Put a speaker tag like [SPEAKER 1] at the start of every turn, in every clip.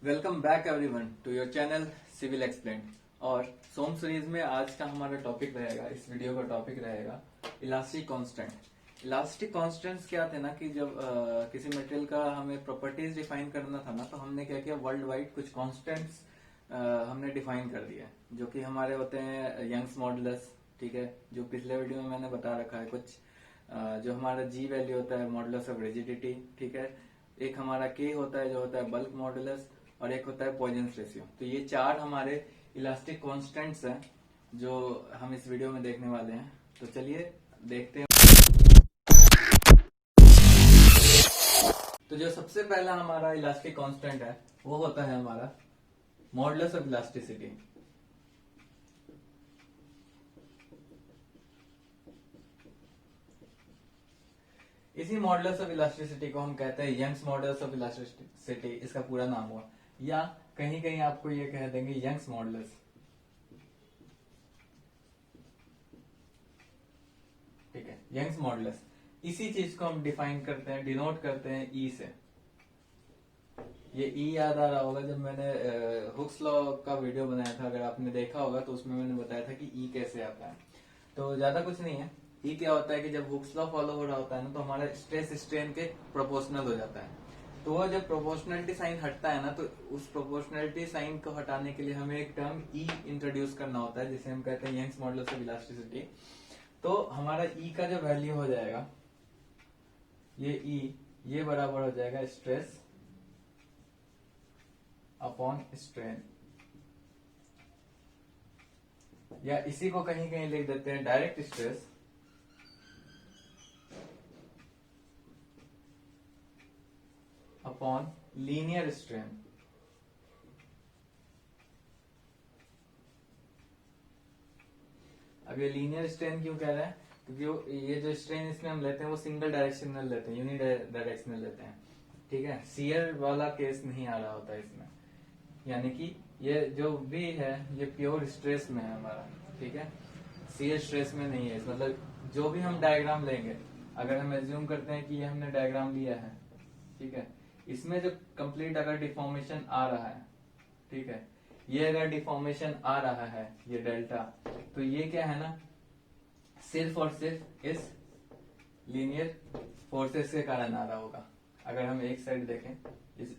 [SPEAKER 1] Welcome back everyone to your channel civil explain. और some series में आज का हमारा टॉपिक रहेगा, इस वीडियो का टॉपिक रहेगा इलास्टिक कांस्टेंट। इलास्टिक कांस्टेंट्स क्या थे ना कि जब किसी मटेरियल का हमें प्रॉपर्टीज डिफाइन करना था ना, तो हमने क्या किया, वर्ल्ड वाइड कुछ कांस्टेंट्स हमने डिफाइन कर दिया, जो कि हमारे होते हैं यंग्स मॉडुलस। ठीक है, जो पिछले वीडियो में मैंने बता रखा है कुछ, जो हमारा जी वैल्यू होता है मॉडुलस ऑफ रिजिडिटी। ठीक है, एक हमारा के होता है जो होता है बल्क मॉडुलस, और एक होता है पॉइजन्स रेशियो। तो ये चार हमारे इलास्टिक कांस्टेंट्स हैं जो हम इस वीडियो में देखने वाले हैं। तो चलिए देखते हैं। तो जो सबसे पहला हमारा इलास्टिक कांस्टेंट है वो होता है हमारा मॉडुलस ऑफ इलास्टिसिटी। इसी मॉडुलस ऑफ इलास्टिसिटी को हम कहते हैं यंग्स मॉडुलस ऑफ इलास्टिसिटी, इसका पूरा नाम हुआ, या कहीं कहीं आपको ये कह देंगे यंग्स मॉडुलस। ठीक है, यंग्स मॉडुलस। इसी चीज को हम डिफाइन करते हैं, डिनोट करते हैं ई से। ये ई याद आ रहा होगा, जब मैंने हुक्स लॉ का वीडियो बनाया था, अगर आपने देखा होगा तो उसमें मैंने बताया था कि ई कैसे आता है। तो ज्यादा कुछ नहीं है। ई क्या होता है कि जब हुक्स लॉ फॉलो हो रहा होता है ना, तो हमारा स्ट्रेस स्ट्रेन के प्रोपोर्शनल हो जाता है। तो वो जब प्रोपोर्शनलिटी साइन हटता है ना, तो उस प्रोपोर्शनलिटी साइन को हटाने के लिए हमें एक टर्म ई इंट्रोड्यूस करना होता है, जिसे हम कहते हैं यंग्स मॉडुलस ऑफ इलास्टिसिटी। तो हमारा ई का जो वैल्यू हो जाएगा, ये ई, ये बराबर हो जाएगा स्ट्रेस अपॉन स्ट्रेन, या इसी को कहीं कहीं लिख देते हैं direct stress upon linear strain. अब ये लीनियर स्ट्रेन क्यों कह रहा है, क्योंकि ये जो स्ट्रेन इसमें हम लेते हैं वो सिंगल डायरेक्शनल लेते हैं, यूनि डायरेक्शनल लेते हैं। ठीक है, सीयर वाला केस नहीं आ रहा होता इसमें, यानी कि ये जो भी है ये प्योर स्ट्रेस में है हमारा। ठीक है, सीयर स्ट्रेस में नहीं है। मतलब जो भी हम डायग्राम लेंगे, अगर हम एज्यूम करते हैं कि ये हमने डायग्राम लिया है, ठीक है, इसमें जो कंप्लीट अगर डिफॉर्मेशन आ रहा है, ठीक है, ये अगर डिफॉर्मेशन आ रहा है, ये डेल्टा, तो ये क्या है ना, सिर्फ और सिर्फ इस लीनियर फोर्सेस के कारण आ रहा होगा। अगर हम एक साइड देखें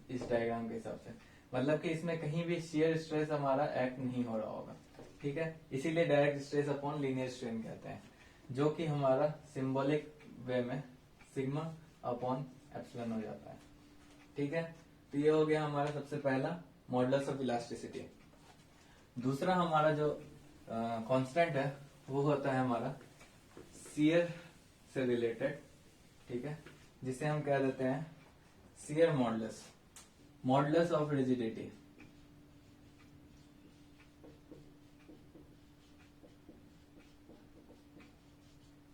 [SPEAKER 1] इस डायग्राम के हिसाब से, मतलब कि इसमें कहीं भी शियर स्ट्रेस हमारा एक्ट नहीं हो रहा होगा। ठीक है, इसीलिए direct stress upon linear strain कहते हैं, जो कि हमारा सिंबॉलिक वे में सिग्मा अपॉन एप्सिलॉन हो जाता है। ठीक है, तो ये हो गया हमारा सबसे पहला मॉडुलस ऑफ इलास्टिसिटी। दूसरा हमारा जो कांस्टेंट है वो होता है हमारा शियर से रिलेटेड। ठीक है, जिसे हम कह देते हैं shear modulus, modulus of rigidity.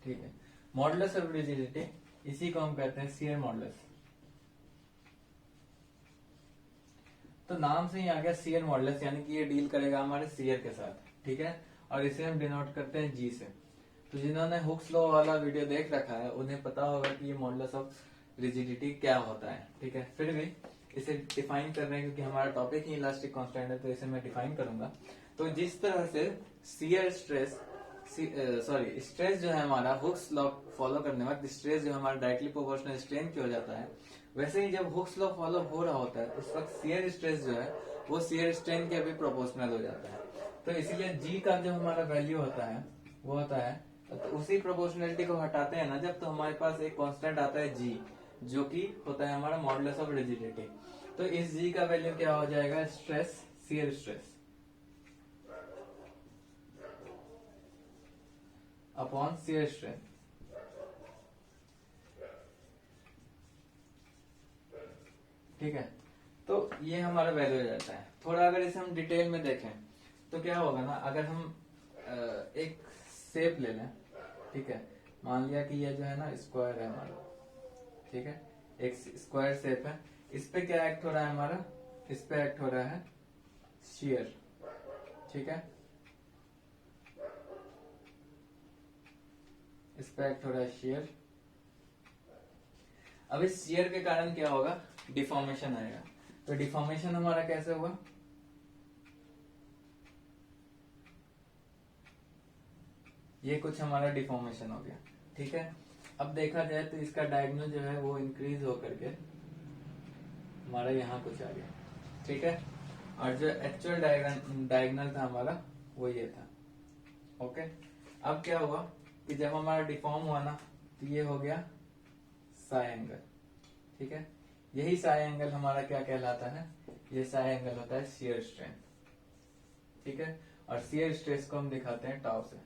[SPEAKER 1] ठीक है, मॉडुलस ऑफ रिजिडिटी, इसी को हम कहते हैं शियर मॉडुलस। तो नाम से ही आ गया शियर मॉडुलस, यानी कि ये डील करेगा हमारे शियर के साथ। ठीक है, और इसे हम डिनोट करते हैं जी से। तो जिन्होंने हुक्स लॉ वाला वीडियो देख रखा है उन्हें पता होगा कि ये मॉडुलस ऑफ रिजिडिटी क्या होता है। ठीक है, फिर भी इसे डिफाइन कर रहे हैं क्योंकि हमारा टॉपिक ही इलास्टिक कांस्टेंट है, तो इसे मैं डिफाइन करूंगा। तो जिस तरह से शियर स्ट्रेस, सॉरी स्ट्रेस जो है हमारा हुक्स लॉ फॉलो करने वक्त स्ट्रेस जो हमारा डायरेक्टली प्रोपोर्शनल स्ट्रेन की हो जाता है, वैसे ही जब हुक्स लॉ फॉलो हो रहा होता है उस वक्त शियर स्ट्रेस जो है वो शियर स्ट्रेन के भी प्रोपोर्शनल हो जाता है। तो इसीलिए जी का जो हमारा वैल्यू होता है वो होता है, तो उसी प्रोपोर्शनलिटी को हटाते हैं ना जब, तो हमारे पास एक कांस्टेंट आता है जी, जो कि होता है हमारा मॉडुलस ऑफ रिजिडिटी। तो इस जी का वैल्यू क्या हो जाएगा, stress, shear stress upon shear strain. ठीक है, तो ये हमारा वैल्यू हो जाता है। थोड़ा अगर इसे हम डिटेल में देखें तो क्या होगा ना, अगर हम एक शेप ले लें, ठीक है, मान लिया कि ये जो है ना स्क्वायर है हमारा, ठीक है, एक स्क्वायर शेप है, इस पे क्या एक्ट हो रहा है हमारा, इस पे एक्ट हो रहा है शियर। ठीक है, इस पे एक्ट हो रहा है शियर। अब इस शियर के कारण क्या होगा, डिफॉर्मेशन आएगा। तो डिफॉर्मेशन हमारा कैसे हुआ, ये कुछ हमारा डिफॉर्मेशन हो गया। ठीक है, अब देखा जाए तो इसका डायगोनल जो है वो इंक्रीज होकर के हमारा यहाँ कुछ आ गया। ठीक है, और जो एक्चुअल डायगोनल था हमारा वो ये था। ओके, अब क्या हुआ कि जब हमारा डिफॉर्म हुआ ना तो ये हो गया साई एंगल। ठीक है, यही साई एंगल हमारा क्या कहलाता है, ये साई एंगल होता है शियर स्ट्रेन। ठीक है, और शियर स्ट्रेस को हम दिखाते हैं टाउ से।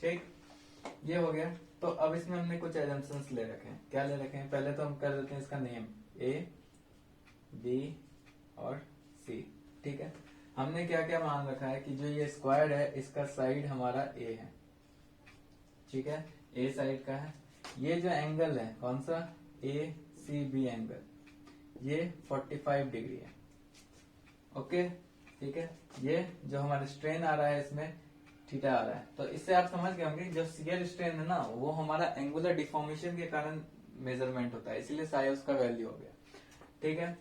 [SPEAKER 1] ठीक, ये हो गया। तो अब इसमें हमने कुछ एजम्पशंस ले रखे हैं। क्या ले रखे हैं, पहले तो हम कर देते हैं इसका नेम ए बी और सी। ठीक है, हमने क्या क्या मान रखा है कि जो ये स्क्वायर है इसका साइड हमारा ए है। ठीक है, ए साइड का है। ये जो एंगल है कौन सा, ए सी बी एंगल, ये 45 डिग्री है। ओके, ठीक है, ये जो हमारा स्ट्रेन आ रहा है इसमें थीटा आ रहा है। तो इससे आप समझ गए होंगे जो शियर स्ट्रेन है ना वो हमारा एंगुलर डिफॉर्मेशन के कारण मेजरमेंट होता है, इसलिए साई उसका वैल्यू हो गया। ठीक है,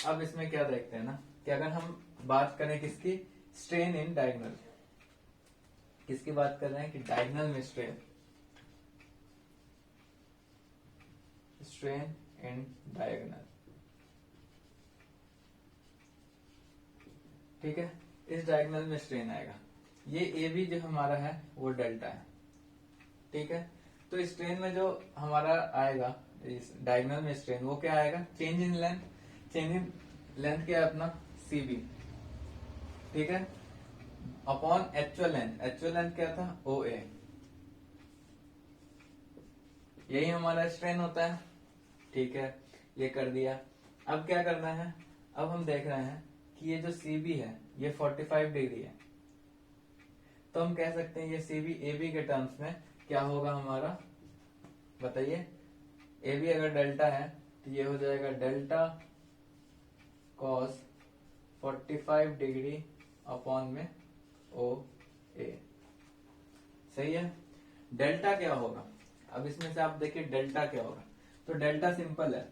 [SPEAKER 1] अब इसमें क्या देखते हैं ना कि अगर हम बात करें किसकी, स्ट्रेन इन डायगोनल, किसकी बात कर रहे हैं कि डायगोनल में स्ट्रेन इन डायगोनल। ठीक है, इस डायगोनल में स्ट्रेन आएगा। ये ए बी जो हमारा है वो डेल्टा है। ठीक है, तो इस स्ट्रेन में जो हमारा आएगा इस डायगोनल में स्ट्रेन वो क्या आएगा, change in length. Change in length क्या है अपना सी बी। ठीक है, upon actual length. Actual length क्या था ओ ए, यही हमारा स्ट्रेन होता है। ठीक है, ये कर दिया। अब क्या करना है, अब हम देख रहे हैं कि ये जो सी बी है ये 45 डिग्री है। तो हम कह सकते हैं ये सी बी ए बी के टर्म्स में क्या होगा हमारा, बताइए। ए बी अगर डेल्टा है तो ये हो जाएगा डेल्टा कॉस 45 डिग्री अपॉन में ओ ए। सही है, डेल्टा क्या होगा, अब इसमें से आप देखिए डेल्टा क्या होगा। तो डेल्टा सिंपल है,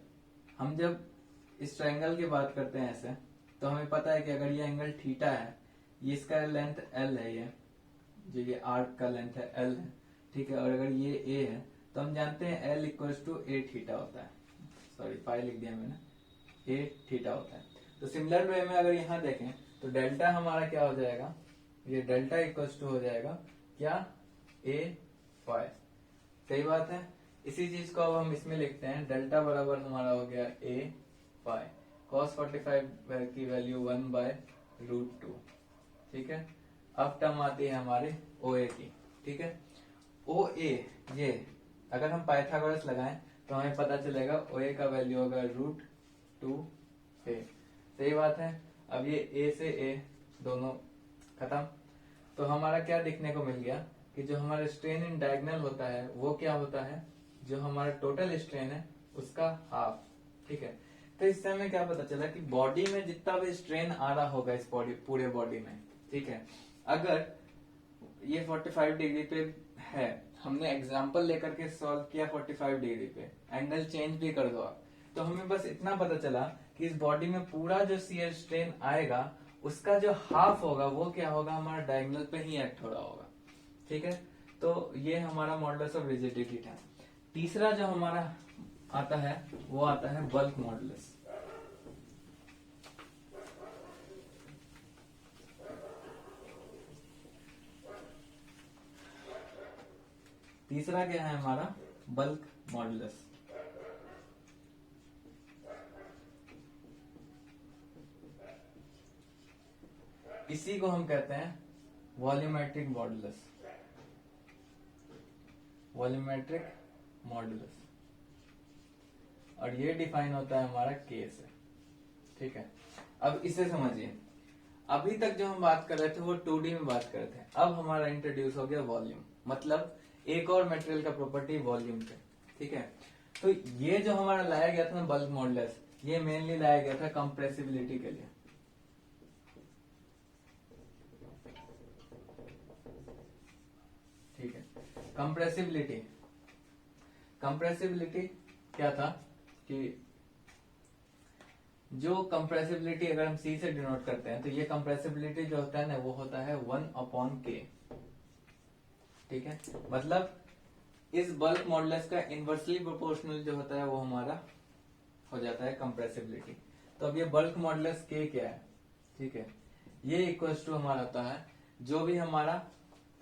[SPEAKER 1] हम जब इस ट्रायंगल की बात करते हैं ऐसे तो हमें पता है कि अगर ये एंगल थीटा है, ये इसका लेंथ एल है, ये जो ये आर्क का लेंथ है एल है। ठीक है, और अगर ये ए है तो हम जानते हैं L equals to A theta होता है। सॉरी पाई लिख दिया मैंने, ए थीटा होता है। तो सिमिलर वे में अगर यहाँ देखें तो डेल्टा हमारा क्या हो जाएगा, ये डेल्टा इक्वल्स टू हो जाएगा क्या, ए फाई। सही बात है, इसी चीज को अब हम इसमें लिखते हैं, डेल्टा बराबर हमारा हो गया ए फाई cos 45 की वैल्यू 1/√2। ठीक है, अब टर्म आती है हमारे ओ ए की। ठीक है, ओ ए ये अगर हम पाइथागोरस लगाएं तो हमें पता चलेगा ओ ए का वैल्यू होगा √2a। सही बात है, अब ये ए से ए दोनों खत्म। तो हमारा क्या दिखने को मिल गया कि जो हमारा स्ट्रेन इन डायगोनल होता है वो क्या होता है, जो हमारा टोटल स्ट्रेन है उसका हाफ। ठीक है, तो इससे हमें क्या पता चला कि बॉडी में जितना भी स्ट्रेन आ रहा होगा इस बॉडी पूरे बॉडी में, ठीक है, अगर ये 45 डिग्री पे है, हमने एग्जांपल लेकर के सॉल्व किया 45 डिग्री पे, एंगल चेंज भी कर दो आप, तो हमें बस इतना पता चला कि इस बॉडी में पूरा जो शियर स्ट्रेन आएगा उसका जो हाफ होगा वो क्या होगा, हमारा डायगोनल पे ही एक्ट हो रहा होगा। ठीक है, तो ये हमारा मॉडुलस ऑफ रिजिडिटी था। तीसरा जो हमारा आता है वो आता है बल्क मॉडुलस। तीसरा क्या है हमारा, बल्क मॉडुलस। इसी को हम कहते हैं वॉल्यूमेट्रिक मॉडुलस। वॉल्यूमेट्रिक मॉडुलस, और ये डिफाइन होता है हमारा के से। ठीक है, अब इसे समझिए, अभी तक जो हम बात कर रहे थे वो 2D में बात कर रहे थे, अब हमारा इंट्रोड्यूस हो गया वॉल्यूम, मतलब एक और मटेरियल का प्रॉपर्टी वॉल्यूम पे। ठीक है, तो ये जो हमारा लाया गया था ना बल्क मॉडुलस, ये मेनली लाया गया था कंप्रेसिबिलिटी के लिए। ठीक है, कंप्रेसिबिलिटी, कंप्रेसिबिलिटी क्या था कि जो कंप्रेसिबिलिटी अगर हम C से डिनोट करते हैं तो ये कंप्रेसिबिलिटी जो होता है ना वो होता है 1/K। ठीक है, मतलब इस बल्क मॉडुलस का इनवर्सली प्रोपोर्शनल जो होता है वो हमारा हो जाता है कंप्रेसिबिलिटी। तो अब ये बल्क मॉडुलस K क्या है, ठीक है, ये इक्वल्स टू हमारा होता है जो भी हमारा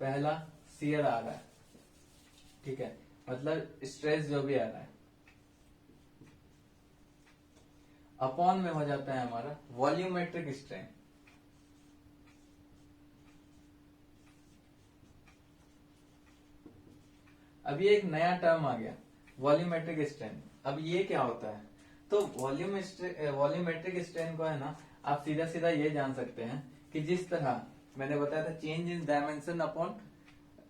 [SPEAKER 1] पहला शियर आ रहा है, ठीक है, मतलब स्ट्रेस जो भी आ रहा है, अपॉन में हो जाता है हमारा वॉल्यूमेट्रिक स्ट्रेन। अब ये एक नया टर्म आ गया वॉल्यूमेट्रिक स्ट्रेन। अब ये क्या होता है, तो वॉल्यूमेट्रिक स्ट्रेन को है ना आप सीधा सीधा ये जान सकते हैं कि जिस तरह मैंने बताया था change in dimension upon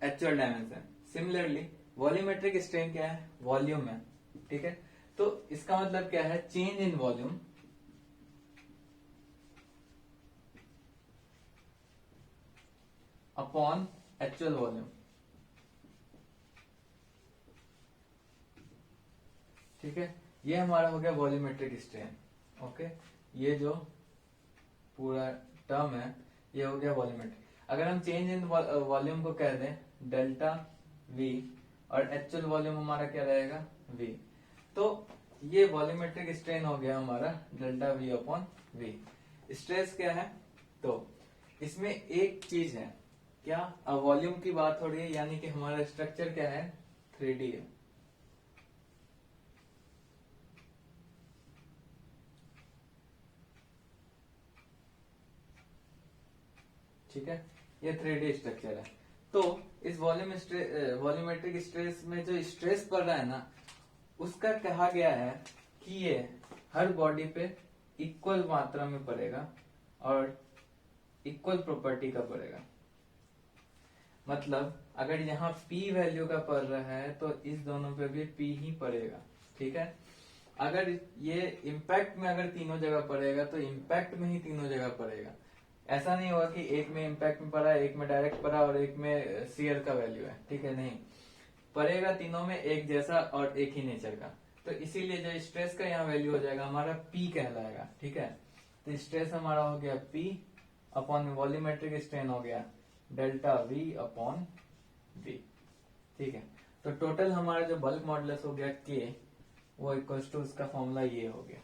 [SPEAKER 1] actual dimension, similarly volumetric strain क्या है, वॉल्यूम है, ठीक है। तो इसका मतलब क्या है, change in volume upon actual volume, ठीक है, ये हमारा हो गया वॉल्यूमेट्रिक स्ट्रेन। ओके, ये जो पूरा टर्म है ये हो गया वॉल्यूमेट्रिक। अगर हम चेंज इन वॉल्यूम को कह दें डेल्टा वी और एक्चुअल वॉल्यूम हमारा क्या रहेगा वी, तो ये वॉल्यूमेट्रिक स्ट्रेन हो गया हमारा delta V upon V. Stress क्या है, तो इसमें एक चीज है क्या, वॉल्यूम की बात हो रही है, यानी कि हमारा स्ट्रक्चर क्या है 3D है, ठीक है, ये 3D स्ट्रक्चर है। तो इस वॉल्यूमेट्रिक स्ट्रेस में जो स्ट्रेस पड़ रहा है ना उसका कहा गया है कि ये हर बॉडी पे इक्वल मात्रा में पड़ेगा और इक्वल प्रॉपर्टी का पड़ेगा। मतलब अगर यहाँ P वैल्यू का पड़ रहा है तो इस दोनों पे भी P ही पड़ेगा, ठीक है। अगर ये इम्पैक्ट में अगर तीनों जगह पड़ेगा तो इम्पैक्ट में ही तीनों जगह पड़ेगा। ऐसा नहीं होगा कि एक में इम्पैक्ट में पड़ा, एक में डायरेक्ट पड़ा और एक में शियर का वैल्यू है, ठीक है, नहीं, पड़ेगा तीनों में एक जैसा और एक ही नेचर का। तो इसीलिए जो स्ट्रेस का यहाँ वैल्यू हो जाएगा हमारा P कहलाएगा, ठीक है। तो स्ट्रेस हमारा हो गया P अपॉन वॉल्यूमेट्रिक स्ट्रेन हो गया डेल्टा V अपॉन V, ठीक है। तो टोटल हमारा जो बल्क मॉडुलस हो गया K वो इक्वल्स टू उसका फॉर्मूला ये हो गया,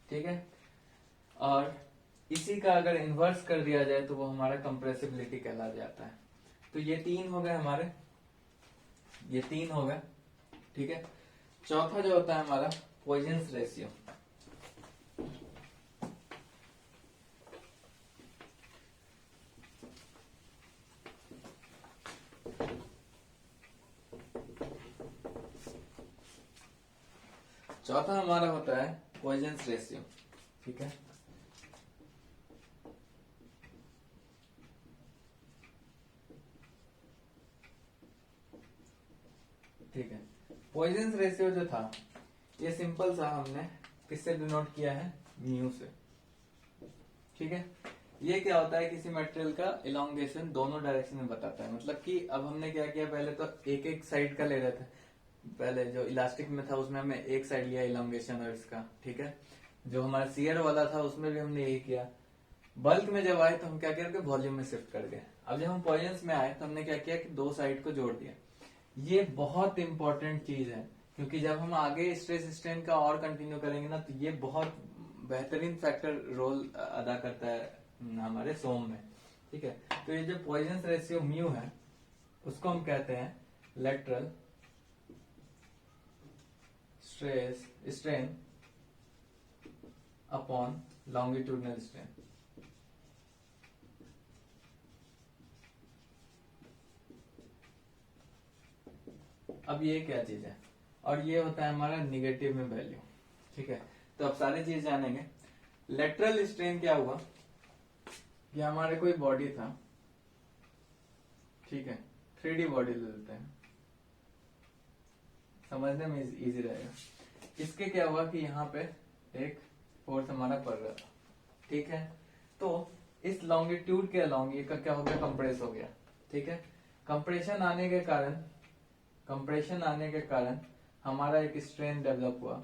[SPEAKER 1] ठीक है। और इसी का अगर इन्वर्स कर दिया जाए तो वो हमारा कंप्रेसिबिलिटी कहला जाता है। तो ये तीन हो गए हमारे, ये तीन हो गए, ठीक है। चौथा जो होता है हमारा पॉइजन्स रेशियो। चौथा हमारा होता है पॉइजन्स रेशियो, ठीक है। ठीक है, पॉइजन्स रेशियो जो था ये सिंपल सा हमने किससे डिनोट किया है, म्यू से, ठीक है। ये क्या होता है, किसी मटेरियल का इलोंगेशन दोनों डायरेक्शन में बताता है। मतलब कि अब हमने क्या किया, पहले तो एक एक साइड का ले रहे थे, पहले जो इलास्टिक में था उसमें हमने एक साइड लिया इलोंगेशन और इसका, ठीक है। जो हमारा शियर वाला था उसमें भी हमने यही किया। बल्क में जब आए तो हम क्या किया, वॉल्यूम में शिफ्ट कर गए। अब जब हम पॉइजन्स में आए तो हमने क्या किया कि दो साइड को जोड़ दिया। ये बहुत इंपॉर्टेंट चीज है क्योंकि जब हम आगे स्ट्रेस स्ट्रेन का और कंटिन्यू करेंगे ना तो ये बहुत बेहतरीन फैक्टर रोल अदा करता है हमारे सोम में, ठीक है। तो ये जो पॉइजन्स रेशियो म्यू है उसको हम कहते हैं lateral stress strain upon longitudinal strain. अब ये क्या चीज है, और ये होता है हमारा निगेटिव में वैल्यू, ठीक है। तो अब सारी चीज जानेंगे। लेटरल स्ट्रेन क्या हुआ, ये हमारे कोई बॉडी था, ठीक है, 3D बॉडी ले लेते हैं, समझने में इजी रहेगा। इसके क्या हुआ कि यहाँ पे एक फोर्स हमारा पड़ रहा था, ठीक है। तो इस लॉन्गिट्यूड के अलॉन्ग ये का क्या हो गया, कंप्रेस हो गया, ठीक है। कंप्रेशन आने के कारण हमारा एक स्ट्रेन डेवलप हुआ,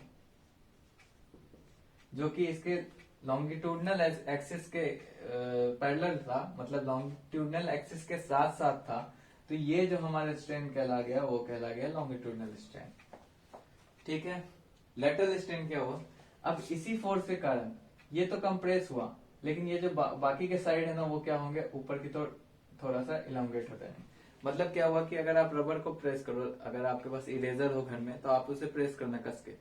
[SPEAKER 1] जो कि इसके लॉन्गिट्यूडनल एक्सिस के पैरेलल था, मतलब लॉन्गिट्यूडनल एक्सिस के साथ साथ था, तो ये जो हमारा स्ट्रेन कहला गया वो कहला गया लॉन्गिट्यूडनल स्ट्रेन। ठीक है, लेटरल स्ट्रेन क्या हुआ, अब इसी फोर्स के कारण ये तो कंप्रेस हुआ, लेकिन ये जो बाकी के साइड है ना वो क्या होंगे, ऊपर की तो थोड़ा सा इलांगेट होता है। मतलब क्या हुआ कि अगर आप रबर को प्रेस करो, अगर आपके पास इरेजर हो घर में तो आप उसे प्रेस करना कस के,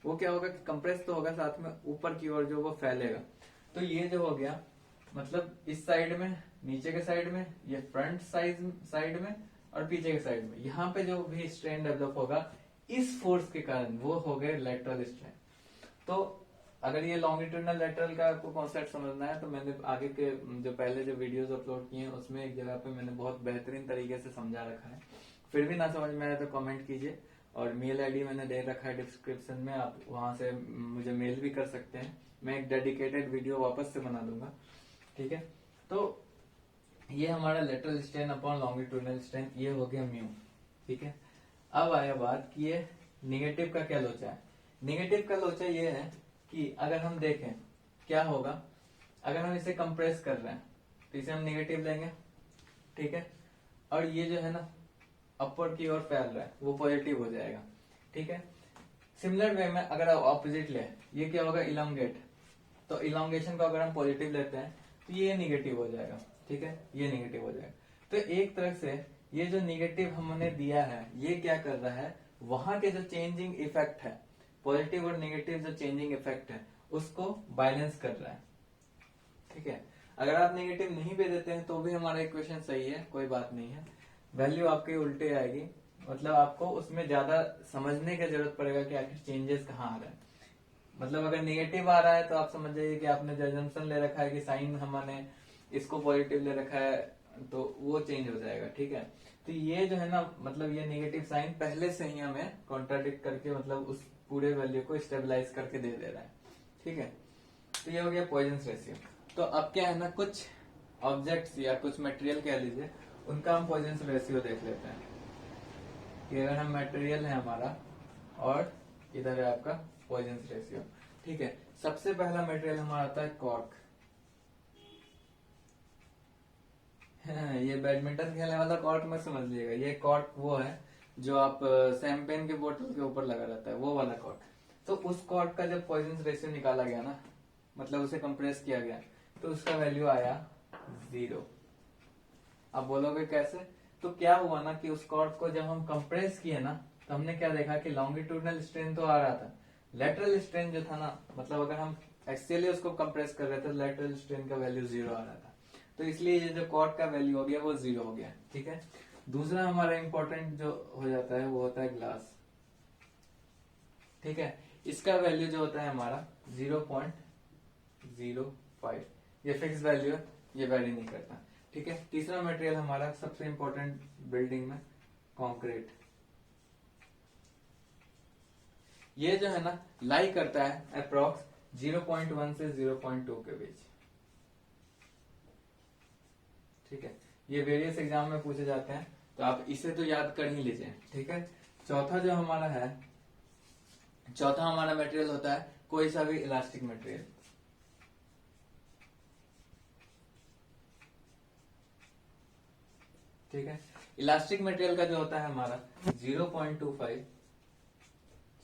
[SPEAKER 1] वो क्या होगा कि कंप्रेस तो होगा, साथ में ऊपर की ओर जो वो फैलेगा। तो ये जो हो गया, मतलब इस साइड में, नीचे के साइड में, ये फ्रंट साइड में और पीछे के साइड में, यहाँ पे जो भी स्ट्रेन डेवलप होगा इस फोर्स के कारण वो हो गए लेटरल स्ट्रेन। तो अगर ये लॉन्गिट्यूडनल लेटरल का आपको कॉन्सेप्ट समझना है तो मैंने आगे के जो पहले जो वीडियोस अपलोड किए हैं उसमें एक जगह पे मैंने बहुत बेहतरीन तरीके से समझा रखा है। फिर भी ना समझ में आया तो कमेंट कीजिए, और मेल आईडी मैंने दे रखा है डिस्क्रिप्शन में, आप वहां से मुझे मेल भी कर सकते हैं, मैं एक डेडिकेटेड वीडियो वापस से बना दूंगा। ठीक है, तो ये हमारा lateral strain upon longitudinal strain ये हो गया म्यू। ठीक है, अब आया बात कि ये निगेटिव का क्या लोचा है। निगेटिव का लोचा ये है कि अगर हम देखें क्या होगा, अगर हम इसे कंप्रेस कर रहे हैं तो इसे हम निगेटिव लेंगे। ठीक है, और ये जो है ना अपवर्ड की ओर फैल रहा है वो पॉजिटिव हो जाएगा। ठीक है, सिमिलर वे में अगर आप ऑपोजिट ले, ये क्या होगा इलांगेट, तो इलांगेशन को अगर हम पॉजिटिव लेते हैं तो ये निगेटिव हो जाएगा। ठीक है, ये निगेटिव हो जाएगा। तो एक तरह से ये जो निगेटिव हमने दिया है ये क्या कर रहा है, वहां के जो चेंजिंग इफेक्ट है, पॉजिटिव और नेगेटिव जो चेंजिंग इफेक्ट है उसको बैलेंस कर रहा है। ठीक है, अगर आप नेगेटिव नहीं भी देते हैं तो भी हमारा इक्वेशन सही है, कोई बात नहीं है, वैल्यू आपकी उल्टे आएगी। मतलब आपको उसमें ज्यादा समझने की जरूरत पड़ेगा कि आखिर चेंजेस कहाँ आ रहा है। मतलब अगर नेगेटिव आ रहा है तो आप समझ जाइए कि आपने जो एजम्पशन ले रखा है कि साइन हमने इसको पॉजिटिव ले रखा है, तो वो चेंज हो जाएगा। ठीक है, तो ये जो है ना, मतलब ये नेगेटिव साइन पहले से ही हमें कॉन्ट्राडिक्ट करके मतलब उस पूरे वैल्यू को स्टेबलाइज करके दे रहा है। ठीक है, तो ये हो गया पॉइजंस रेशियो। तो अब क्या है ना, कुछ ऑब्जेक्ट्स या कुछ मटेरियल कह लीजिए, उनका हम पॉइजंस रेशियो देख लेते हैं कि अगर हम मटेरियल है हमारा और इधर है आपका पॉइजंस रेशियो। ठीक है, सबसे पहला मटेरियल हमारा आता है कॉर्क। ये बैडमिंटन खेलने वाला कॉर्क मत समझ लीजिएगा, ये कॉर्क वो है जो आप शैंपेन के बोतल के ऊपर लगा रहता है, वो वाला कॉर्क। तो उस कॉर्क का जब पॉइजंस रेशियो निकाला गया ना, मतलब उसे कंप्रेस किया गया, तो उसका वैल्यू आया 0। अब बोलोगे कैसे, तो क्या हुआ ना कि उस कॉर्क को जब हम कंप्रेस किए ना, तो हमने क्या देखा कि लॉन्गिट्यूडनल स्ट्रेन तो आ रहा था, लेटरल स्ट्रेन जो था ना, मतलब अगर हम एक्सियली उसको कंप्रेस कर रहे थे, लेटरल स्ट्रेन का वैल्यू 0 आ रहा था। तो इसलिए ये जो कॉर्क का वैल्यू हो गया वो 0 हो गया। ठीक है, दूसरा हमारा इंपॉर्टेंट जो हो जाता है वो होता है ग्लास। ठीक है, इसका वैल्यू जो होता है हमारा 0.05, ये फिक्स वैल्यू है, ये वैरी नहीं करता। ठीक है, तीसरा मटेरियल हमारा सबसे इंपॉर्टेंट बिल्डिंग में कंक्रीट, ये जो है ना लाई करता है अप्रोक्स 0.1 से 0.2 के बीच। ठीक है, ये वेरियस एग्जाम में पूछे जाते हैं, तो आप इसे तो याद कर ही लीजिए। ठीक है, चौथा जो हमारा है, चौथा हमारा मटेरियल होता है कोई सा भी इलास्टिक मटेरियल। ठीक है, इलास्टिक मटेरियल का जो होता है हमारा 0.25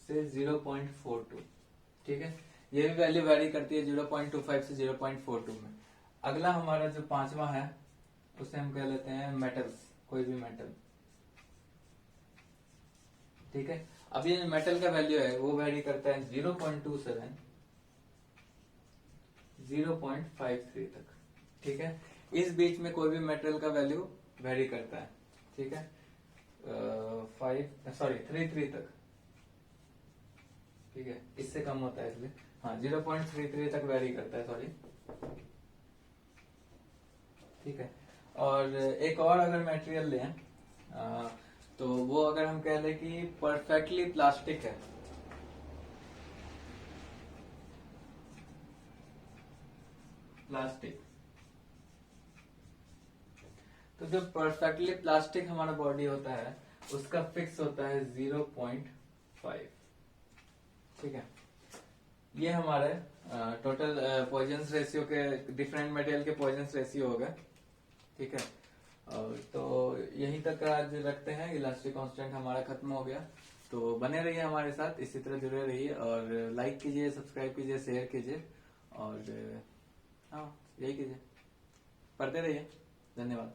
[SPEAKER 1] से 0.42। ठीक है, ये भी वैल्यू वैरी करती है 0.25 से 0.42 में। अगला हमारा जो पांचवा है उसे हम कह लेते हैं मेटल्स, कोई भी मेटल। ठीक है, अब ये मेटल का वैल्यू है वो वैरी करता है 0.27 0.53 तक। ठीक है, इस बीच में कोई भी मेटल का वैल्यू वैरी करता है। ठीक है, 33 तक। ठीक है, इससे कम होता है इसलिए, हाँ 0.33 तक वैरी करता है, सॉरी। ठीक है, और एक और अगर मटेरियल लें तो वो अगर हम कह लें कि परफेक्टली प्लास्टिक है, प्लास्टिक, तो जो परफेक्टली प्लास्टिक हमारा बॉडी होता है उसका फिक्स होता है 0.5। ठीक है, ये हमारे टोटल पॉइजन्स रेशियो के डिफरेंट मटेरियल के पॉइजन्स रेशियो होगा, ठीक है। और तो यहीं तक आज रखते हैं, इलास्टिक कांस्टेंट हमारा खत्म हो गया। तो बने रहिए हमारे साथ, इसी तरह जुड़े रहिए और लाइक कीजिए, सब्सक्राइब कीजिए, शेयर कीजिए और हाँ यही कीजिए, पढ़ते रहिए। धन्यवाद।